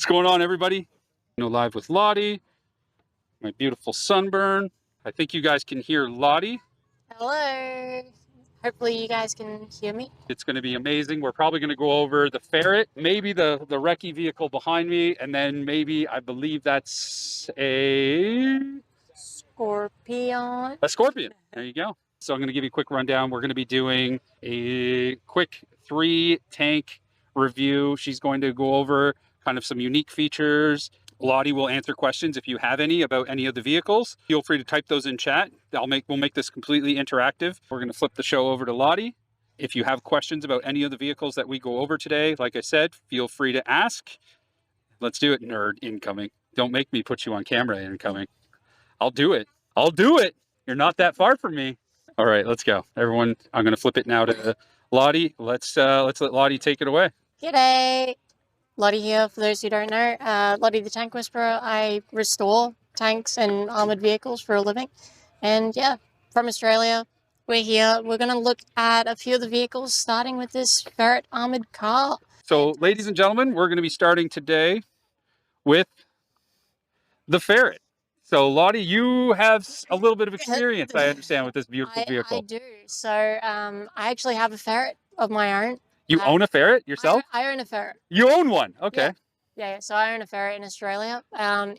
going on, everybody? Live with Lottie, my beautiful sunburn. I think you guys can hear Lottie. Hello. Hopefully you guys can hear me. It's going to be amazing. We're probably going to go over the Ferret, maybe the recce vehicle behind me, and then maybe, I believe that's a Scorpion. Scorpion. There you go. So I'm going to give you a quick rundown. We're going to be doing a quick 3-tank review. She's going to go over kind of some unique features. Lottie will answer questions if you have any about any of the vehicles. Feel free to type those in chat. We'll make this completely interactive. We're going to flip the show over to Lottie. If you have questions about any of the vehicles that we go over today, like I said, feel free to ask. Let's do it, nerd incoming. Don't make me put you on camera incoming. I'll do it. I'll do it. You're not that far from me. All right, let's go. Everyone, I'm going to flip it now to Lottie. Let's let Lottie take it away. G'day. Lottie here, for those who don't know. Lottie the Tank Whisperer. I restore tanks and armoured vehicles for a living. And yeah, from Australia, we're here. We're going to look at a few of the vehicles, starting with this Ferret armoured car. So, ladies and gentlemen, we're going to be starting today with the Ferret. So, Lottie, you have a little bit of experience, I understand, with this beautiful vehicle. I do. So, I actually have a Ferret of my own. You own a Ferret yourself? I own a Ferret. You own one? Okay. Yeah, so I own a Ferret in Australia.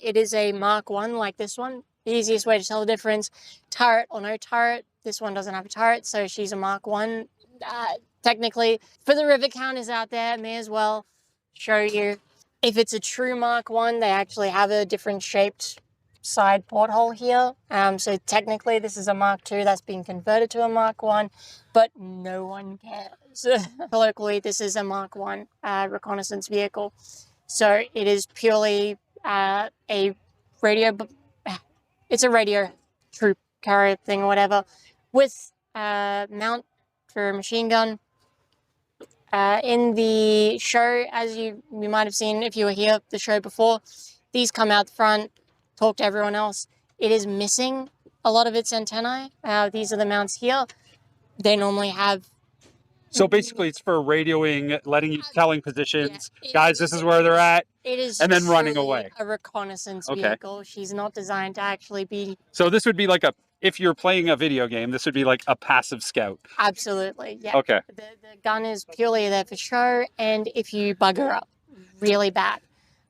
It is a Mark 1 like this one. The easiest way to tell the difference, turret or no turret. This one doesn't have a turret, so she's a Mark 1. Technically, for the river counters out there, I may as well show you. If it's a true Mark 1, they actually have a different shaped side porthole here. So technically this is a Mark 2 that's been converted to a Mark 1, but no one cares. Locally, this is a Mark 1 reconnaissance vehicle. So it is purely a radio, it's a radio troop carrier thing or whatever, with mount for a machine gun. In the show, as you might have seen if you were here the show before, these come out the front, talk to everyone else. It is missing a lot of its antennae. These are the mounts here. They normally have... So basically it's for radioing, telling positions, guys, this is where they're at, and then running away. A reconnaissance vehicle. She's not designed to actually be... So this would be like if you're playing a video game, this would be like a passive scout. Absolutely, yeah. Okay. The gun is purely there for show, and if you bugger up really bad.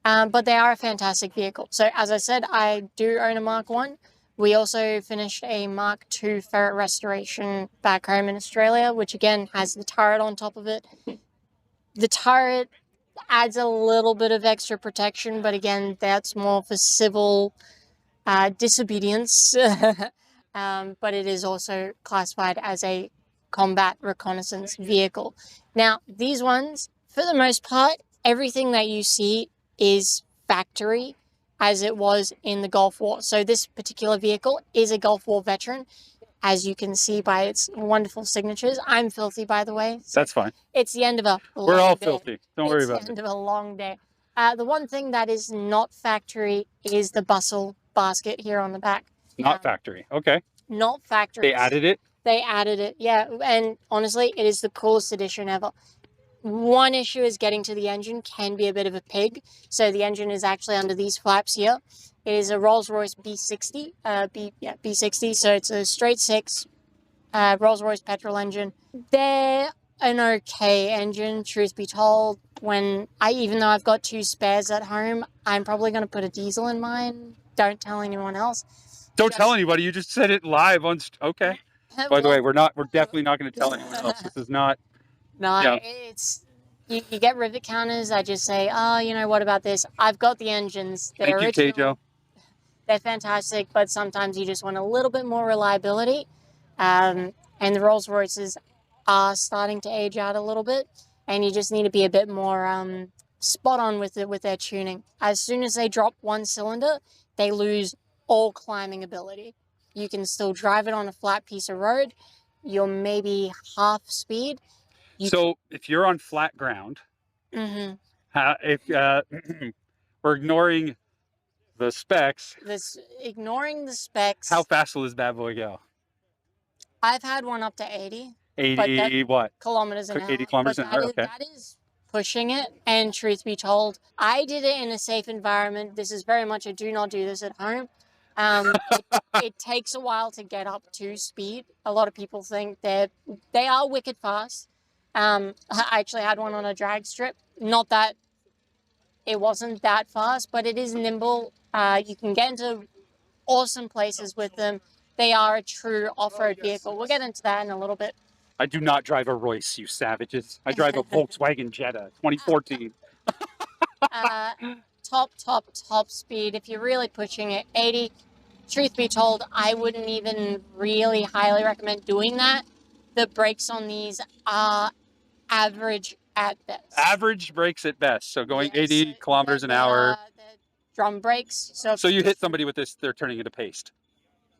But they are a fantastic vehicle. So as I said, I do own a Mark 1. We also finished a Mark 2 Ferret restoration back home in Australia, which again has the turret on top of it. The turret adds a little bit of extra protection, but again, that's more for civil disobedience. But it is also classified as a combat reconnaissance vehicle. Now, these ones, for the most part, everything that you see is factory as it was in the Gulf War. So this particular vehicle is a Gulf War veteran, as you can see by its wonderful signatures. I'm filthy, by the way. So that's fine. It's the end of a long We're all day. filthy. Don't worry about it. It's the end of a long day. The one thing that is not factory is the bustle basket here on the back. Not factory. Okay. Not factory. They added it? They added it, yeah. And honestly, it is the coolest addition ever. One issue is getting to the engine can be a bit of a pig. So the engine is actually under these flaps here. It is a Rolls-Royce B60. B60. So it's a straight 6 Rolls-Royce petrol engine. They're an okay engine, truth be told. Even though I've got 2 spares at home, I'm probably going to put a diesel in mine. Don't tell anyone else. Don't tell anybody. You just said it live on. Okay. By the way, we're definitely not going to tell anyone else. This is not. No, it's you get rivet counters. I just say, oh, you know, what about this? I've got the engines. They're Thank you, Tejo. They're fantastic, but sometimes you just want a little bit more reliability. And the Rolls Royces are starting to age out a little bit, and you just need to be a bit more spot on with their tuning. As soon as they drop 1 cylinder, they lose all climbing ability. You can still drive it on a flat piece of road. You're maybe half speed. So if you're on flat ground, if we're ignoring the specs, ignoring the specs, how fast will this bad boy go? I've had one up to 80. 80 what? Kilometers an hour. 80 kilometers an hour, okay. That is pushing it. And truth be told, I did it in a safe environment. This is very much a do not do this at home. It takes a while to get up to speed. A lot of people think they are wicked fast. I actually had one on a drag strip. Not that it wasn't that fast, but it is nimble. You can get into awesome places with them. They are a true off-road vehicle. We'll get into that in a little bit. I do not drive a Royce, you savages. I drive a Volkswagen Jetta, 2014. Top speed. If you're really pushing it, 80. Truth be told, I wouldn't even really highly recommend doing that. The brakes on these are average at best. Average brakes at best. So going 80 kilometers an hour. Drum brakes. So you hit somebody with this, they're turning into paste.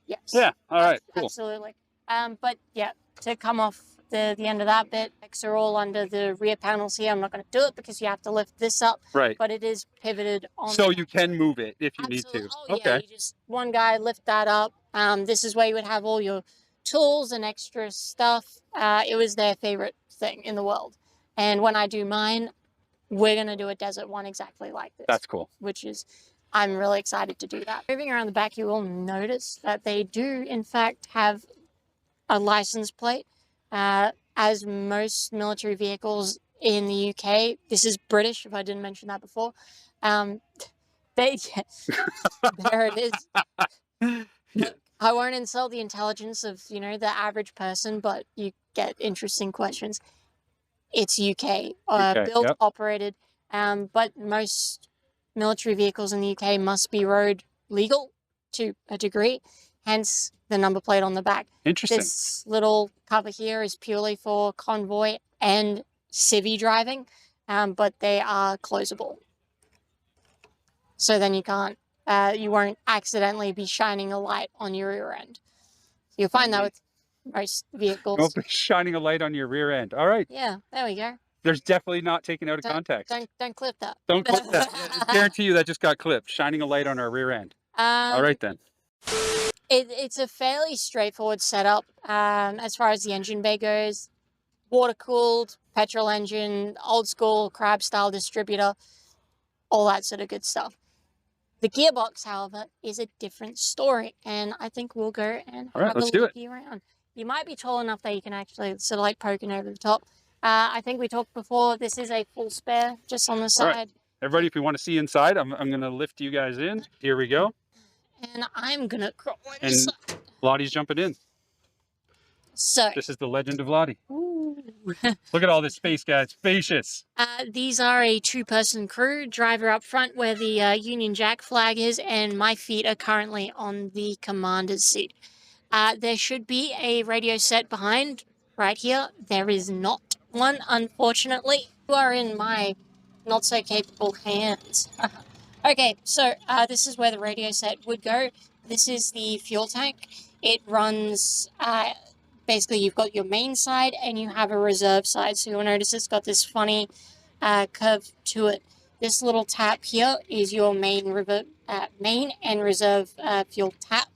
Yes. Yeah. All right. Cool. Absolutely. But yeah, to come off the end of that bit, brakes are all under the rear panels here. I'm not going to do it because you have to lift this up. Right. But it is pivoted on. So you can move it if you need to. Oh, okay. Yeah, you just one guy lift that up. This is where you would have all your tools and extra stuff. It was their favorite thing in the world. And when I do mine, we're going to do a desert one exactly like this. That's cool. Which is, I'm really excited to do that. Moving around the back, you will notice that they do, in fact, have a license plate. As most military vehicles in the UK, this is British, if I didn't mention that before. There it is. Look, I won't insult the intelligence of, the average person, but you get interesting questions. It's UK, built, yep. Operated, but most military vehicles in the UK must be road legal to a degree, hence the number plate on the back. Interesting. This little cover here is purely for convoy and civvy driving, but they are closable. So then you won't accidentally be shining a light on your rear end. You'll find that with most vehicles. Don't be shining a light on your rear end. All right. Yeah, there we go. There's definitely not taken out of context. Don't clip that. Don't clip that. I guarantee you that just got clipped. Shining a light on our rear end. All right then. It's a fairly straightforward setup as far as the engine bay goes. Water cooled, petrol engine, old school crab style distributor, all that sort of good stuff. The gearbox, however, is a different story, and I think we'll go and have a look around. You might be tall enough that you can actually sort of like poking over the top. I think we talked before, this is a full spare just on the side. All right. Everybody, if you want to see inside, I'm going to lift you guys in. Here we go. And I'm going to crawl and Lottie's jumping in. So this is the legend of Lottie. Ooh. Look at all this space, guys. Spacious. These are a two-person crew. Driver up front where the Union Jack flag is, and my feet are currently on the commander's seat. There should be a radio set behind right here. There is not one, unfortunately. You are in my not-so-capable hands. Okay, so this is where the radio set would go. This is the fuel tank. It runs... basically, you've got your main side and you have a reserve side. So you'll notice it's got this funny curve to it. This little tap here is your main and reserve fuel tap.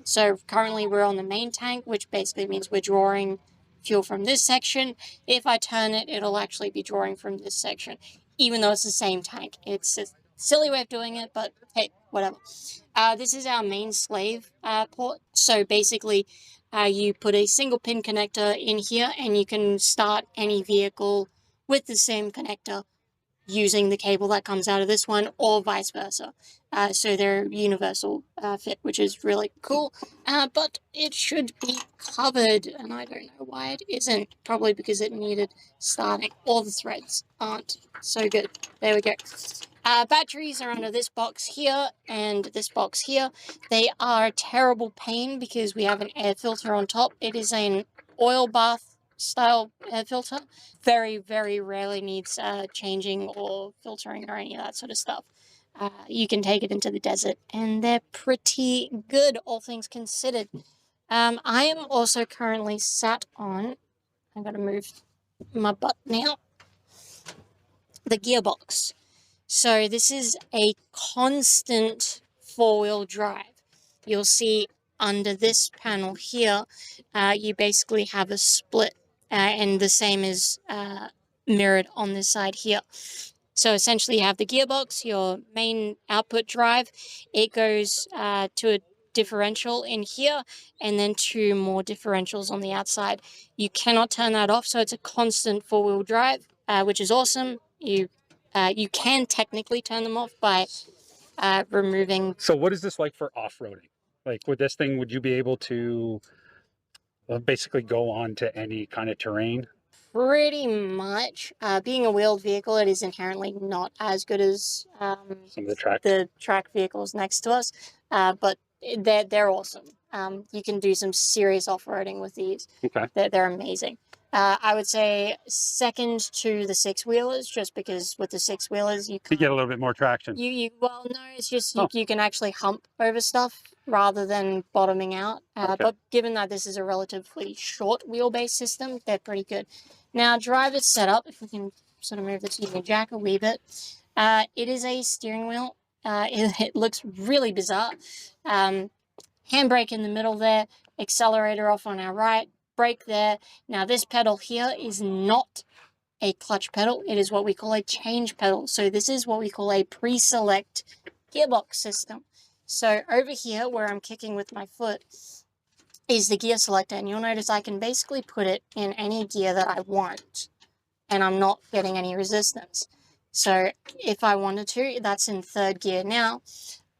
So currently we're on the main tank, which basically means we're drawing fuel from this section. If I turn it, it'll actually be drawing from this section, even though it's the same tank. It's a silly way of doing it, but hey, whatever. This is our main slave port. So basically, you put a single pin connector in here and you can start any vehicle with the same connector using the cable that comes out of this one, or vice versa. So they're universal fit, which is really cool. But it should be covered, and I don't know why it isn't. Probably because it needed starting. All the threads aren't so good. There we go. Batteries are under this box here and this box here. They are a terrible pain because we have an air filter on top. It is an oil bath style air filter. Very, very rarely needs changing or filtering or any of that sort of stuff. You can take it into the desert and they're pretty good, all things considered. I am also currently sat on, I'm going to move my butt now, the gearbox. So this is a constant four-wheel drive. You'll see under this panel here, you basically have a split, and the same is mirrored on this side here. So essentially you have the gearbox, your main output drive, it goes to a differential in here, and then 2 more differentials on the outside. You cannot turn that off, so it's a constant 4-wheel drive, which is awesome. You can technically turn them off by removing. So what is this like for off-roading? Like with this thing, would you be able to basically go on to any kind of terrain? Pretty much. Being a wheeled vehicle, it is inherently not as good as Some of the tracks? the track vehicles next to us, but they're awesome. You can do some serious off-roading with these. Okay. They're amazing. I would say second to the 6-wheelers, just because with the 6-wheelers you get a little bit more traction. Well, no, it's just Oh. you can actually hump over stuff rather than bottoming out. Okay. But given that this is a relatively short wheelbase system, they're pretty good. Now, driver setup, if we can sort of move this Union Jack a wee bit, it is a steering wheel. It looks really bizarre. Handbrake in the middle there, accelerator off on our right, brake there. Now, this pedal here is not a clutch pedal. It is what we call a change pedal. So this is what we call a pre-select gearbox system. So over here where I'm kicking with my foot is the gear selector, and you'll notice I can basically put it in any gear that I want, and I'm not getting any resistance. So if I wanted to, that's in 3rd gear now.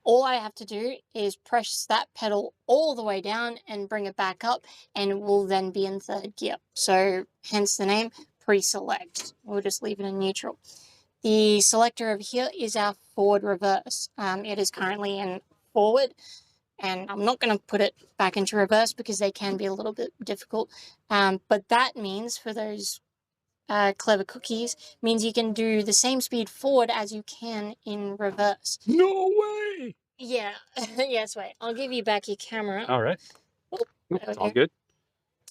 All I have to do is press that pedal all the way down and bring it back up, and it will then be in 3rd gear. So hence the name, pre-select. We'll just leave it in neutral. The selector over here is our forward reverse. It is currently in forward, and I'm not going to put it back into reverse because they can be a little bit difficult. But that means for those clever cookies, means you can do the same speed forward as you can in reverse. No way! Yeah. Yes, wait. I'll give you back your camera. All right. It's all good.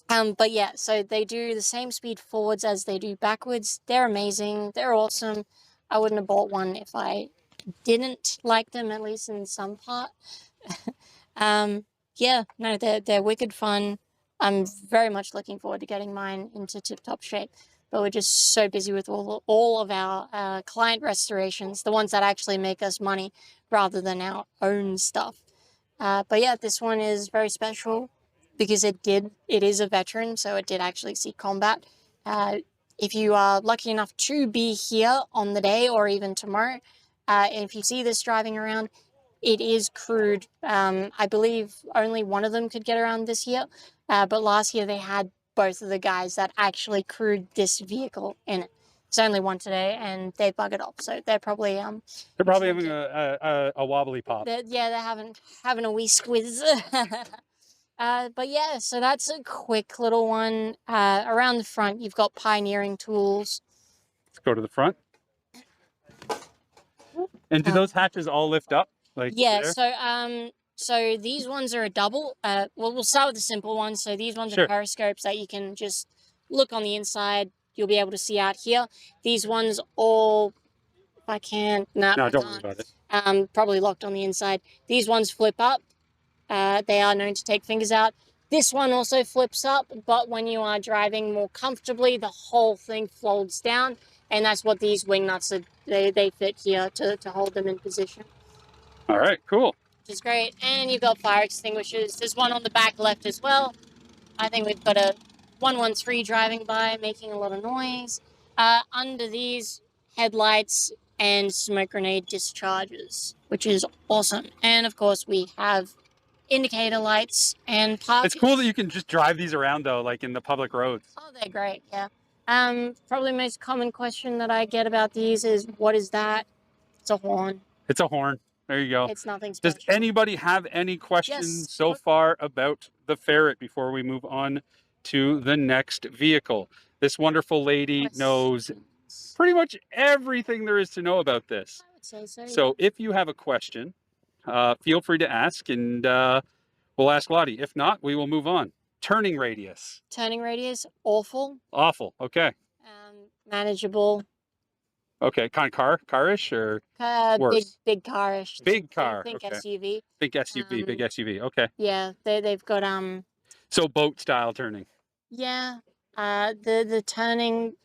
But yeah, so they do the same speed forwards as they do backwards. They're amazing. They're awesome. I wouldn't have bought one if I didn't like them, at least in some part. Yeah, no, they're wicked fun. I'm very much looking forward to getting mine into tip-top shape. But we're just so busy with all of our client restorations, the ones that actually make us money rather than our own stuff. But yeah, this one is very special because it is a veteran, so it did actually see combat. If you are lucky enough to be here on the day or even tomorrow, and if you see this driving around, it is crewed. I believe only one of them could get around this year, but last year they had both of the guys that actually crewed this vehicle in it. There's only one today, and they buggered off, so they're probably having a wobbly pop. They're having a wee squiz. But yeah, so that's a quick little one. Around the front, you've got pioneering tools. Let's go to the front. And do those hatches all lift up? Like yeah, there? So these ones are a double. Well, we'll start with the simple ones. So these ones are periscopes that you can just look on the inside. You'll be able to see out here. These ones all, if I can, no, don't worry about it. Probably locked on the inside. These ones flip up. They are known to take fingers out. This one also flips up, but when you are driving more comfortably, the whole thing folds down, and that's what these wing nuts are. They fit here to hold them in position. All right, cool. Which is great. And you've got fire extinguishers. There's one on the back left as well. I think we've got a 113 driving by, making a lot of noise. Under these, headlights and smoke grenade discharges, which is awesome. And of course, we have indicator lights and parking. It's cool that you can just drive these around though, like in the public roads. Oh, they're great, yeah. Probably the most common question that I get about these is, what is that? It's a horn. It's a horn. There you go. It's nothing special. Does anybody have any questions so far about the Ferret before we move on to the next vehicle? This wonderful lady knows pretty much everything there is to know about this. I would say so. So if you have a question, feel free to ask, and we'll ask Lottie. If not, we will move on. Turning radius. Turning radius, awful. Awful. Okay. Manageable. Okay, kind of car-ish or worse? Big car-ish. Big car. Think okay. SUV. Big SUV. Big SUV. Okay. Yeah, they've got So boat style turning. Yeah, the turning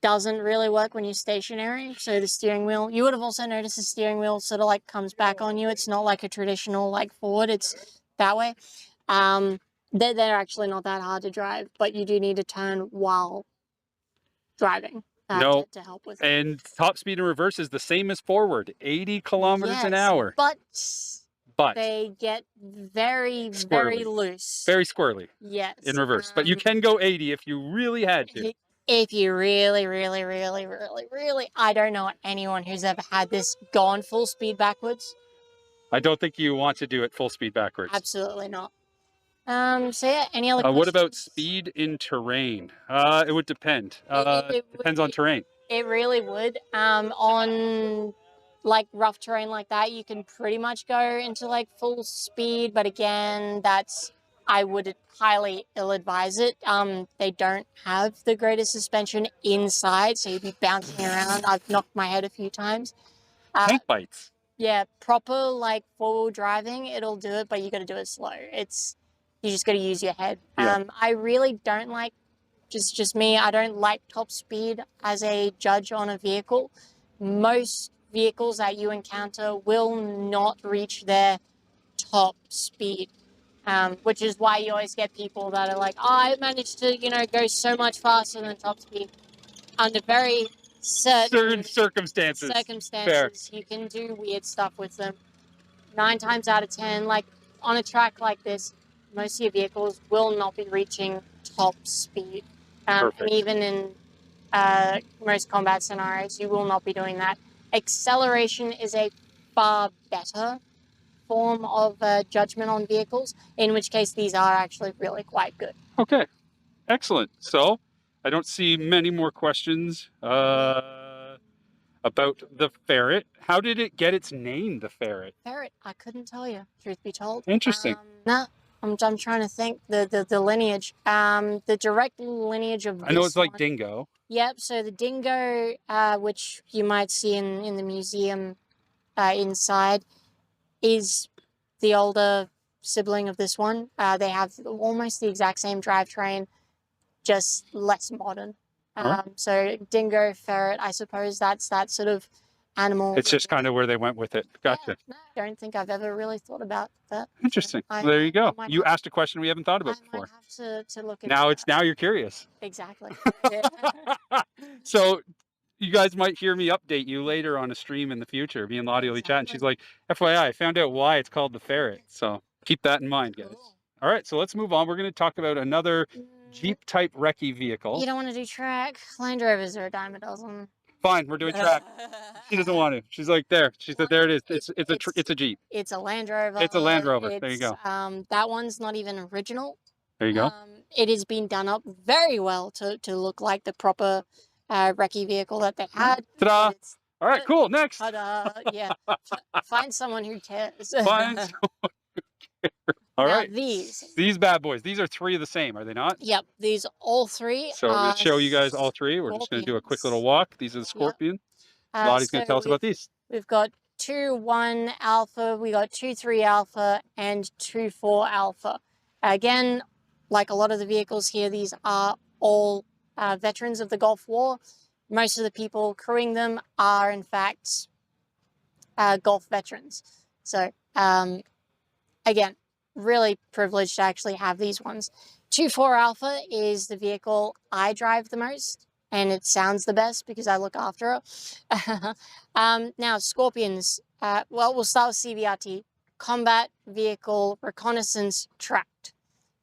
doesn't really work when you're stationary. So the steering wheel, you would have also noticed the steering wheel sort of like comes back on you. It's not like a traditional like forward, it's that way. They're actually not that hard to drive, but you do need to turn while driving No. to help with it. And top speed in reverse is the same as forward, 80 kilometers an Yes, hour. but they get very, very Squirrely. loose. Very squirrely Yes. in reverse. But you can go 80 if you really had to. If you really, really, really, really, really, I don't know anyone who's ever had this gone full speed backwards. I don't think you want to do it full speed backwards. Absolutely not. So yeah, any other questions? What about speed in terrain? It would depend. Depends on terrain. It really would. On like rough terrain like that, you can pretty much go into like full speed, but again, I would highly ill-advise it. They don't have the greatest suspension inside, so you'd be bouncing around. I've knocked my head a few times. Tank bites. Yeah, proper like four-wheel driving, it'll do it, but you got to do it slow. You just got to use your head. Yeah. I really don't like, just me, I don't like top speed as a judge on a vehicle. Most vehicles that you encounter will not reach their top speed, which is why you always get people that are like, oh, I managed to, go so much faster than top speed. Under very certain circumstances. Fair. You can do weird stuff with them. 9 times out of 10, like on a track like this, most of your vehicles will not be reaching top speed. And even in most combat scenarios, you will not be doing that. Acceleration is a far better form of judgment on vehicles, in which case these are actually really quite good. Okay, excellent. So I don't see many more questions about the Ferret. How did it get its name, the Ferret? Ferret, I couldn't tell you, truth be told. Interesting. I'm trying to think the lineage. The direct lineage of this I know it's like one. dingo. Yep, so the dingo, which you might see in the museum inside, is the older sibling of this one. They have almost the exact same drivetrain, just less modern. So dingo, ferret, I suppose that's that sort of animal. It's just kind of where they went with it. Gotcha. Yeah, no, I don't think I've ever really thought about that. Interesting. Well, there you go. You asked a question we haven't thought about before. I might have to look at now you're curious. Exactly. So you guys might hear me update you later on a stream in the future. Me and Lottie will be chatting. She's like, FYI, I found out why it's called the Ferret. So keep that in mind, guys. Cool. All right, so let's move on. We're going to talk about another Jeep type recce vehicle. You don't want to do track? Land Rovers are a dime a dozen. Fine, we're doing track. She doesn't want to. She's like, there. She said, there it is. It's a Jeep. It's a Land Rover. It's a Land Rover. There you go. That one's not even original. There you go. It has been done up very well to look like the proper recce vehicle that they had. Ta-da! All right, cool. Next. Ta-da! Yeah. Find someone who cares. Find someone who cares. All right. These bad boys. These are 3 of the same, are they not? Yep. These all 3. So I'm going to show you guys all 3. We're just going to do a quick little walk. These are the Scorpion. Yep. Lottie's going to tell us about these. We've got 2.1 Alpha, we got 2.3 Alpha, and 2.4 Alpha. Again, like a lot of the vehicles here, these are all veterans of the Gulf War. Most of the people crewing them are, in fact, Gulf veterans. So, again, really privileged to actually have these ones. 2.4 Alpha is the vehicle I drive the most, and it sounds the best because I look after it. Now, Scorpions, well, we'll start with CVRT. Combat Vehicle Reconnaissance Tracked.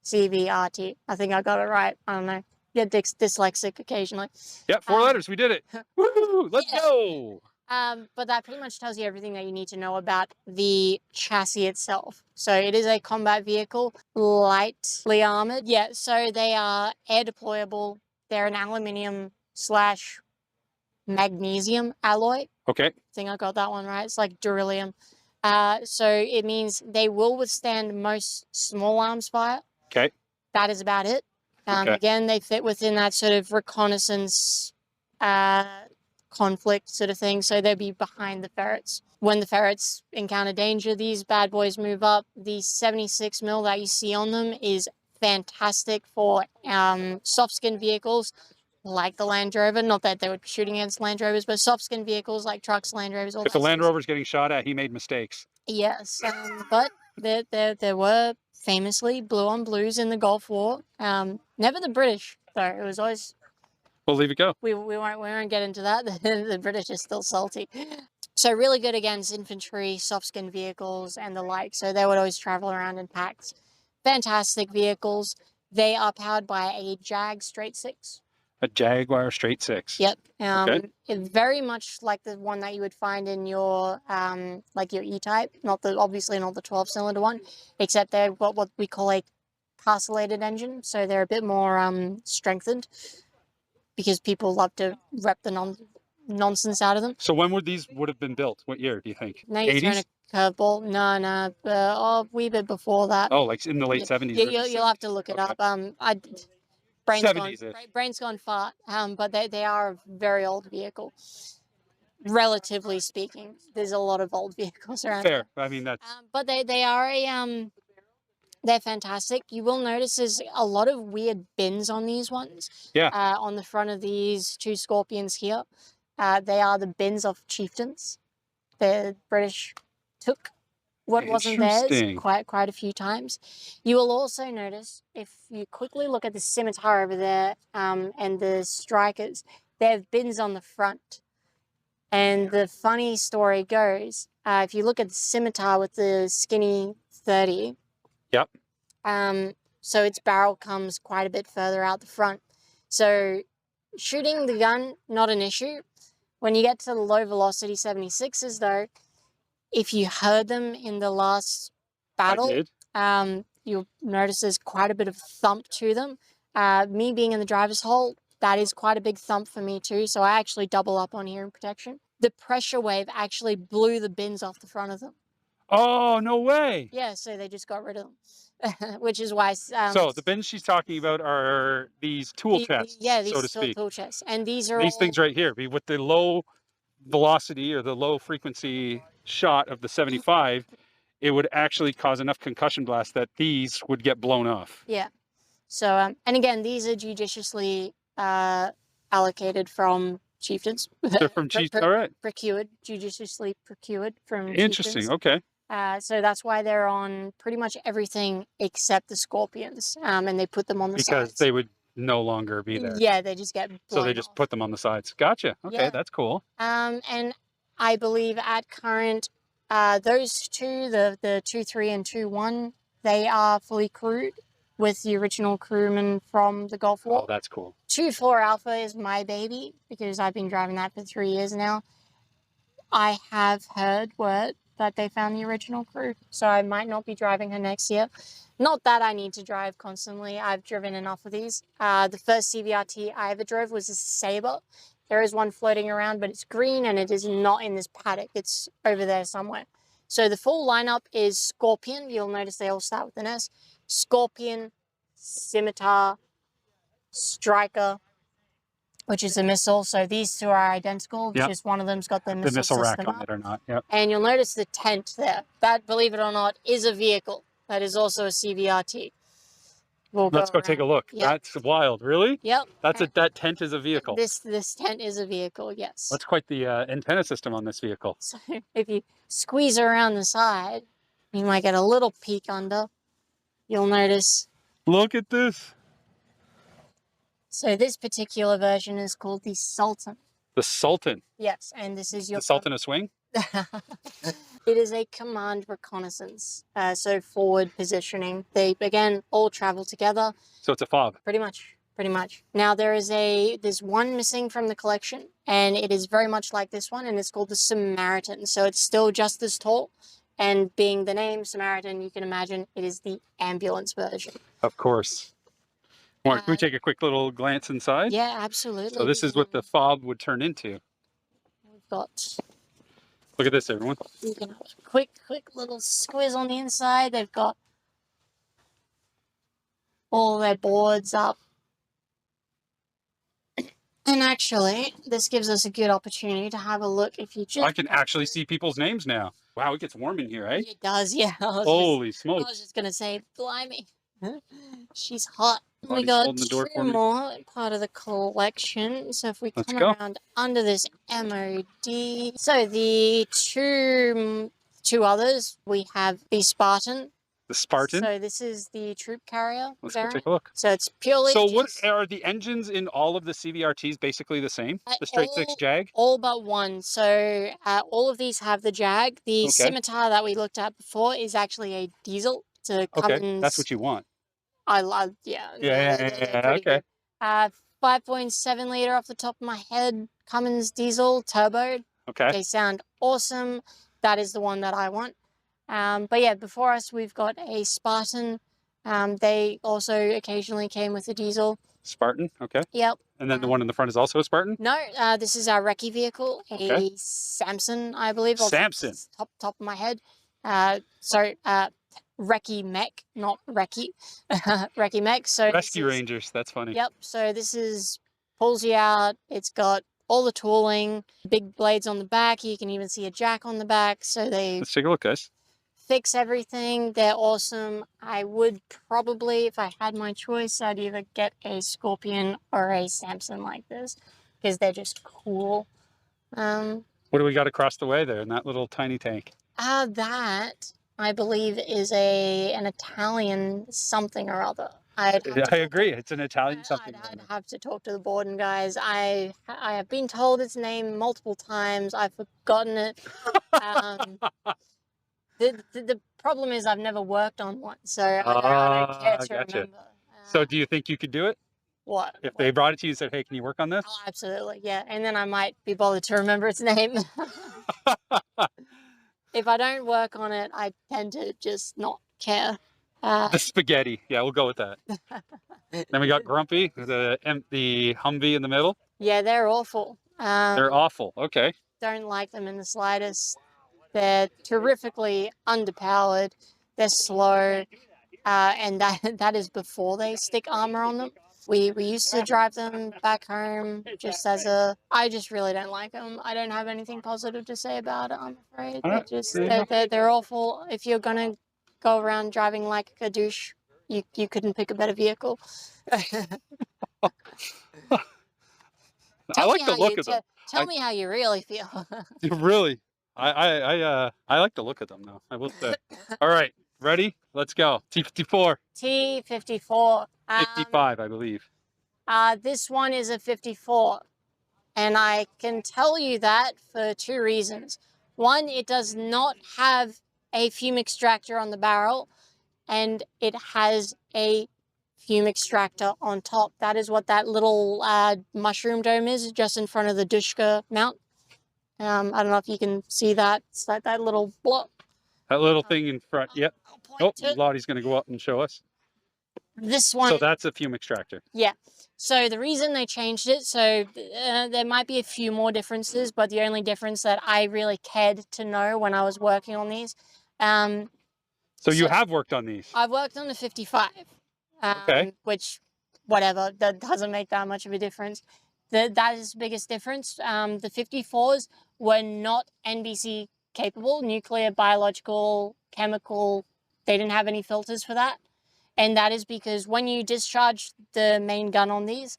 CVRT. I think I got it right. I don't know. Get dyslexic occasionally. Yep, 4 letters. We did it. Woo! Let's go! But that pretty much tells you everything that you need to know about the chassis itself. So it is a combat vehicle, lightly armored. Yeah, so they are air deployable. They're an aluminium/magnesium alloy. Okay. I think I got that one right. It's like beryllium. So it means they will withstand most small arms fire. Okay. That is about it. Okay. Again, they fit within that sort of reconnaissance conflict sort of thing, so they'll be behind the ferrets. When the ferrets encounter danger, these bad boys move up. The 76 mil that you see on them is fantastic for soft skin vehicles, like the Land Rover. Not that they would be shooting against Land Rovers, but soft skin vehicles like trucks, Land Rovers, all If the those Land things. Rover's getting shot at, he made mistakes. Yes, but there were famously blue on blues in the Gulf War. Never the British though. It was always We'll leave it go. we won't get into that. The British are still salty. So really good against infantry, soft skin vehicles, and the like. So they would always travel around in packs. Fantastic vehicles. They are powered by a Jag straight six. A Jaguar straight six. Yep. Okay. It's very much like the one that you would find in your like your E-Type, obviously not the 12-cylinder one, except they're what we call a castellated engine, so they're a bit more strengthened because people love to rep the nonsense out of them. So when would these have been built? What year do you think? Now you're throwing 80s? a curveball. No, a wee bit before that. Oh, like in the late 70s. You'll have to look it up. Brain's gone far. But they are a very old vehicle. Relatively speaking, there's a lot of old vehicles around. Fair. I mean, that's. But they are they're fantastic. You will notice there's a lot of weird bins on these ones. Yeah. On the front of these two Scorpions here, they are the bins of chieftains. The British took what wasn't theirs quite a few times. You will also notice, if you quickly look at the scimitar over there and the strikers, they have bins on the front. And the funny story goes, if you look at the scimitar with the skinny 30, yep. So its barrel comes quite a bit further out the front. So shooting the gun, not an issue. When you get to the low velocity 76s though, if you heard them in the last battle, you'll notice there's quite a bit of thump to them. Me being in the driver's hole, that is quite a big thump for me too, so I actually double up on hearing protection. The pressure wave actually blew the bins off the front of them. Oh, no way! Yeah, so they just got rid of them, which is why... so the bins she's talking about are these tool chests, so to speak. Tool chests. And these are these things right here. With the low velocity or the low frequency shot of the 75, it would actually cause enough concussion blasts that these would get blown off. Yeah. So, and again, these are judiciously allocated from chieftains. They're from chieftains, all right. Judiciously procured from Interesting, chieftains. Okay. So that's why they're on pretty much everything except the Scorpions, and they put them on the sides. Because they would no longer be there. Yeah, they just get blown So they just off. put them on the sides. Gotcha. Okay, yeah. That's cool. And I believe at current, those two, the 2.3 and 2.1, they are fully crewed with the original crewman from the Gulf War. Oh, that's cool. 2.4 Alpha is my baby because I've been driving that for 3 years now. I have heard word that they found the original crew, so I might not be driving her next year. Not that I need to drive constantly. I've driven enough of these. The first CVRT I ever drove was a Sabre. There is one floating around, but it's green and it is not in this paddock. It's over there somewhere. So the full lineup is Scorpion. You'll notice they all start with an S. Scorpion, Scimitar, Striker, which is a missile. So these two are identical. Yep. Just one of them's got the missile rack system on it or not. Yep. And you'll notice the tent there. That, believe it or not, is a vehicle. That is also a CVRT. Let's go take a look. Yep. That's wild. Really? Yep. That tent is a vehicle. This tent is a vehicle, yes. That's quite the antenna system on this vehicle. So if you squeeze around the side, you might get a little peek under. You'll notice. Look at this. So this particular version is called the Sultan. The Sultan? Yes, and this is your... The Sultan of Swing? It is a command reconnaissance, so forward positioning. They, again, all travel together. So it's a fob? Pretty much. Now there's one missing from the collection, and it is very much like this one, and it's called the Samaritan. So it's still just as tall, and being the name Samaritan, you can imagine it is the ambulance version. Of course. Can we take a quick little glance inside? Yeah, absolutely. So this is what the fob would turn into. We've got... Look at this, everyone. You can have a quick little squiz on the inside. They've got all their boards up. And actually, this gives us a good opportunity to have a look. If you just... I can actually see people's names now. Wow, it gets warm in here, eh? It does, yeah. Holy smokes. I was just going to say, blimey. She's hot. We Lottie's got holding the door two for me. more part of the collection. So if we Let's come go. around under this MOD, so the two others, we have the Spartan. The Spartan. So this is the troop carrier Let's go variant. take a look. So it's purely So what just are the engines in all of the CVRTs basically the same? The straight six Jag? all but one. So all of these have the Jag. The Okay. Scimitar that we looked at before is actually a diesel. It's a Cummins. Okay, that's what you want. I love, yeah. Yeah, Pretty okay. good. 5.7 liter off the top of my head, Cummins diesel turbo. Okay. They sound awesome. That is the one that I want. But yeah, before us we've got a Spartan. They also occasionally came with a diesel. Spartan, okay. Yep. And then the one in the front is also a Spartan? No, this is our recce vehicle, Okay. a Samson, I believe. Samson. Top of my head. Recce mech, not recce. Recce mech. So Rescue Rangers, that's funny. Yep. So this is pulls you out. It's got all the tooling, big blades on the back. You can even see a jack on the back. So they Let's take a look, guys. fix everything. They're awesome. I would probably, if I had my choice, I'd either get a Scorpion or a Samson like this because they're just cool. What do we got across the way there in that little tiny tank? That I believe is an Italian something or other. I agree. It's an Italian something. I'd have to talk to the Borden guys. I have been told its name multiple times. I've forgotten it. The problem is I've never worked on one, so I don't care to remember. So do you think you could do it? What? If they brought it to you and said, hey, can you work on this? Oh, absolutely, yeah. And then I might be bothered to remember its name. If I don't work on it, I tend to just not care. The spaghetti. Yeah, we'll go with that. Then we got Grumpy, the Humvee in the middle. Yeah, they're awful. They're awful. Okay. Don't like them in the slightest. They're terrifically underpowered. They're slow. And that is before they stick armor on them. We used to drive them back home just as I just really don't like them. I don't have anything positive to say about it, I'm afraid. They're awful. If you're gonna go around driving like a douche, you couldn't pick a better vehicle. I like the look of them. Tell me how you really feel. Really? I like the look of them though. I will say. All right, ready? Let's go. T54. T54. 55, I believe. This one is a 54. And I can tell you that for two reasons. One, it does not have a fume extractor on the barrel, and it has a fume extractor on top. That is what that little mushroom dome is, just in front of the Dushka mount. I don't know if you can see that. It's like that little block. That little thing in front. Yep. Oh, Lottie's going to go up and show us. This one. So that's a fume extractor. Yeah. So the reason they changed it, so there might be a few more differences, but the only difference that I really cared to know when I was working on these. So you have worked on these? I've worked on the 55. Okay. Which, whatever, that doesn't make that much of a difference. That is the biggest difference. The 54s were not NBC capable, nuclear, biological, chemical. They didn't have any filters for that. And that is because when you discharge the main gun on these,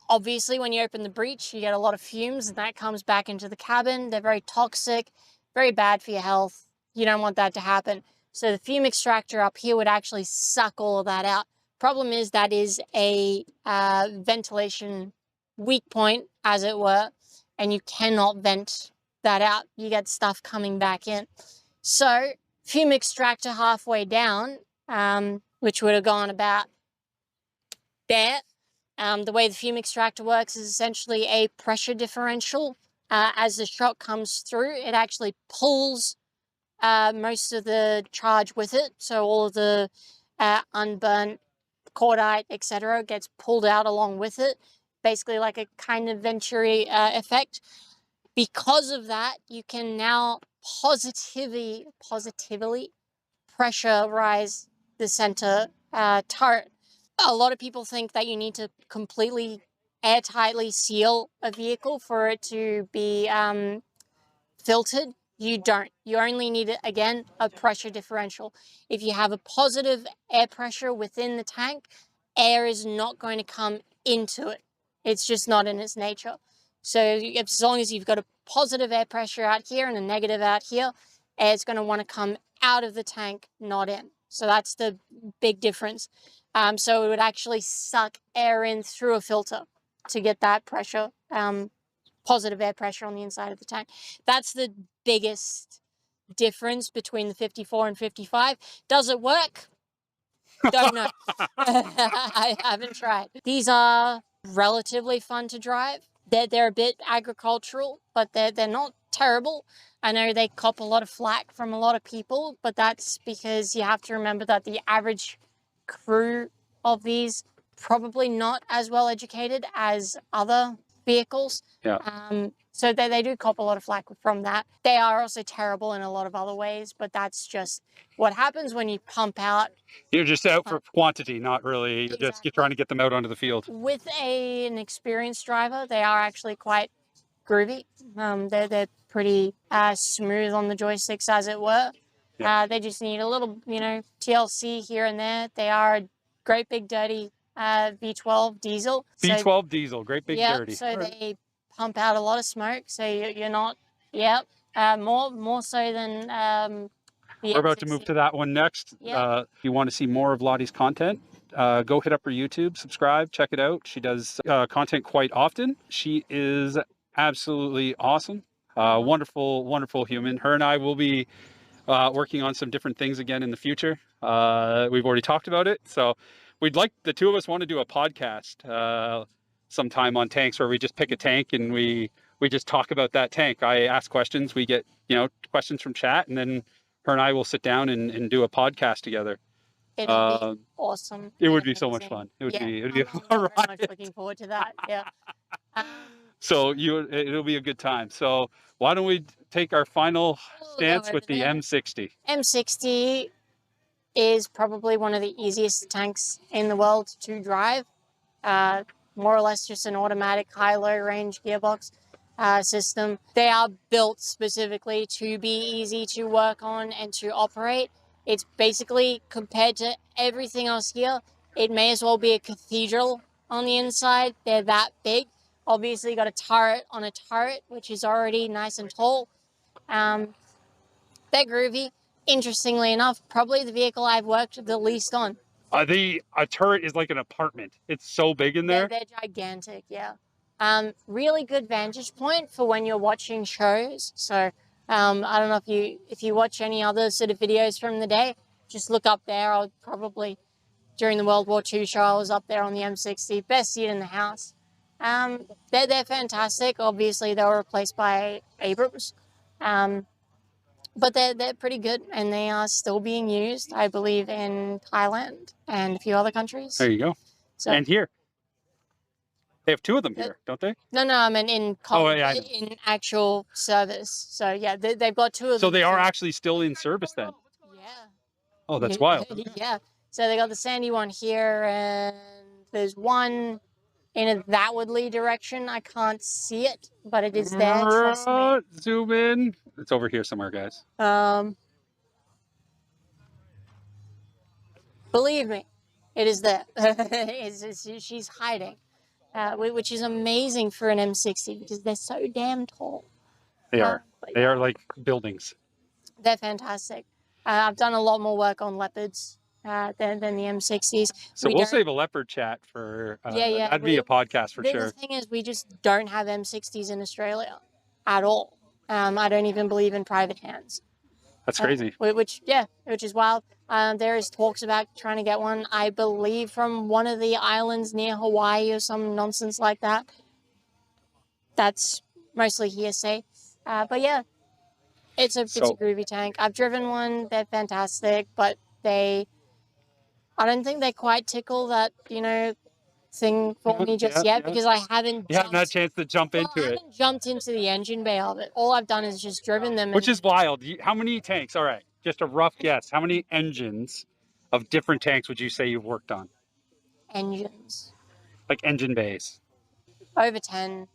obviously when you open the breech, you get a lot of fumes and that comes back into the cabin. They're very toxic, very bad for your health. You don't want that to happen. So the fume extractor up here would actually suck all of that out. Problem is that is a ventilation weak point, as it were, and you cannot vent that out. You get stuff coming back in. So fume extractor halfway down, which would have gone about there. The way the fume extractor works is essentially a pressure differential. As the shot comes through, it actually pulls most of the charge with it. So all of the unburnt cordite, etc., gets pulled out along with it. Basically like a kind of Venturi effect. Because of that, you can now positively pressurize the center turret. A lot of people think that you need to completely airtightly seal a vehicle for it to be filtered. You don't. You only need, again, a pressure differential. If you have a positive air pressure within the tank air is not going to come into it. It's just not in its nature. So as long as you've got a positive air pressure out here and a negative out here, air's going to want to come out of the tank, not in. So that's the big difference. So it would actually suck air in through a filter to get that pressure, positive air pressure on the inside of the tank. That's the biggest difference between the 54 and 55. Does it work? Don't know. I haven't tried. These are relatively fun to drive. They're a bit agricultural, but they're not terrible. I know they cop a lot of flack from a lot of people, but that's because you have to remember that the average crew of these probably not as well educated as other vehicles. Yeah. So they do cop a lot of flack from that. They are also terrible in a lot of other ways, but that's just what happens when you pump out. You're just out for quantity, not really. You're trying to get them out onto the field. With an experienced driver, they are actually quite groovy. They're pretty smooth on the joysticks, as it were. Yeah. They just need a little, TLC here and there. They are a great big dirty V12 diesel. V12 diesel, great big dirty. So they pump out a lot of smoke. So you're not, more so than We're about to move to that one next. If you want to see more of Lottie's content, go hit up her YouTube, subscribe, check it out. She does content quite often. She is absolutely awesome. Wonderful, wonderful human. Her and I will be working on some different things again in the future. We've already talked about it. So the two of us want to do a podcast sometime on tanks where we just pick a tank and we just talk about that tank. I ask questions, we get, questions from chat, and then her and I will sit down and do a podcast together. It'll be awesome. It would be so much fun. It would be I'm very much looking forward to that. Yeah. So it'll be a good time. So why don't we take our final stance with the M60? M60 is probably one of the easiest tanks in the world to drive. More or less just an automatic high-low range gearbox system. They are built specifically to be easy to work on and to operate. It's basically, compared to everything else here, it may as well be a cathedral on the inside. They're that big. Obviously, got a turret on a turret, which is already nice and tall. They're groovy. Interestingly enough, probably the vehicle I've worked the least on. A turret is like an apartment. It's so big in there. They're gigantic, yeah. Really good vantage point for when you're watching shows. So I don't know if you watch any other sort of videos from the day, just look up there. I'll probably, during the World War II show, I was up there on the M60, best seat in the house. They're fantastic. Obviously, they were replaced by Abrams. But they're pretty good, and they are still being used, I believe, in Thailand and a few other countries. There you go. So, and here. They have two of them here, don't they? No, I mean in actual service. So yeah, they've got two of them. So they are actually still in service then? Yeah. Oh, that's wild. Yeah. So they got the sandy one here, and there's one in a thatwardly direction. I can't see it, but it is there. Trust me. Zoom in. It's over here somewhere, guys. Believe me, it is there. She's hiding. Which is amazing for an M60 because they're so damn tall. They are. They are like buildings. They're fantastic. I've done a lot more work on leopards than the M60s. So we'll save a leopard chat for, that'd be a podcast for sure. The thing is, we just don't have M60s in Australia at all. I don't even believe in private hands. That's crazy. Which is wild. There is talks about trying to get one, I believe, from one of the islands near Hawaii or some nonsense like that. That's mostly hearsay. But yeah, it's a groovy tank. I've driven one. They're fantastic, but I don't think they quite tickle that, thing for me just yet because I haven't. You haven't had a chance to jump into it. I haven't jumped into the engine bay of it. All I've done is just driven them. Which is wild. How many tanks? All right, just a rough guess. How many engines of different tanks would you say you've worked on? Engines. Like engine bays. Over 10,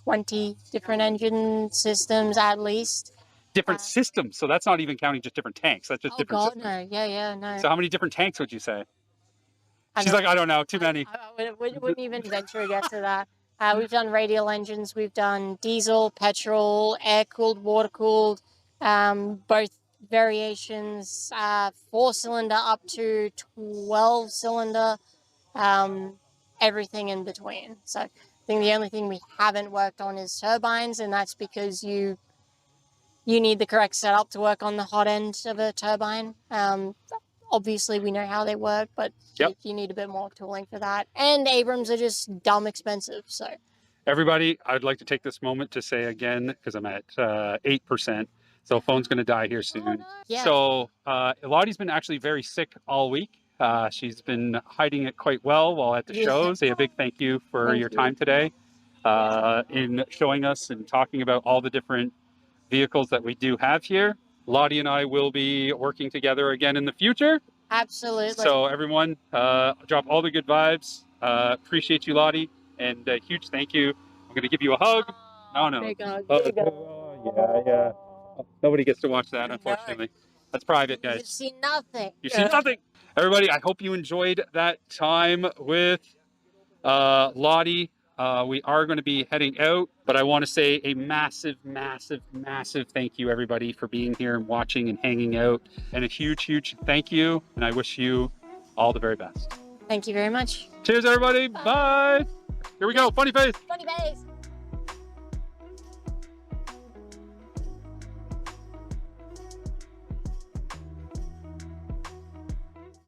20 different engine systems at least. Different systems. So that's not even counting just different tanks. That's just different systems. No. Yeah, no. So how many different tanks would you say? She's like, I don't know, too many. I wouldn't even venture a guess to that. We've done radial engines, we've done diesel, petrol, air-cooled, water-cooled, both variations, 4-cylinder up to 12-cylinder, everything in between. So I think the only thing we haven't worked on is turbines, and that's because you need the correct setup to work on the hot end of a turbine. Obviously, we know how they work, but you need a bit more tooling for that. And Abrams are just dumb expensive. So, everybody, I'd like to take this moment to say again, because I'm at 8%, so phone's going to die here soon. Oh, no. Yeah. So Lottie's been actually very sick all week. She's been hiding it quite well while at the show. Say a big thank you for your time today in showing us and talking about all the different vehicles that we do have here. Lottie and I will be working together again in the future. Absolutely. So everyone, drop all the good vibes. Appreciate you, Lottie, and a huge thank you. I'm going to give you a hug. No. Big hug. Yeah. Nobody gets to watch that, unfortunately. That's private, guys. You see nothing. You see nothing. Everybody, I hope you enjoyed that time with Lottie. We are going to be heading out, but I want to say a massive thank you, everybody, for being here and watching and hanging out. And a huge thank you. And I wish you all the very best. Thank you very much. Cheers, everybody. Bye. Here we go. Funny face. Funny face.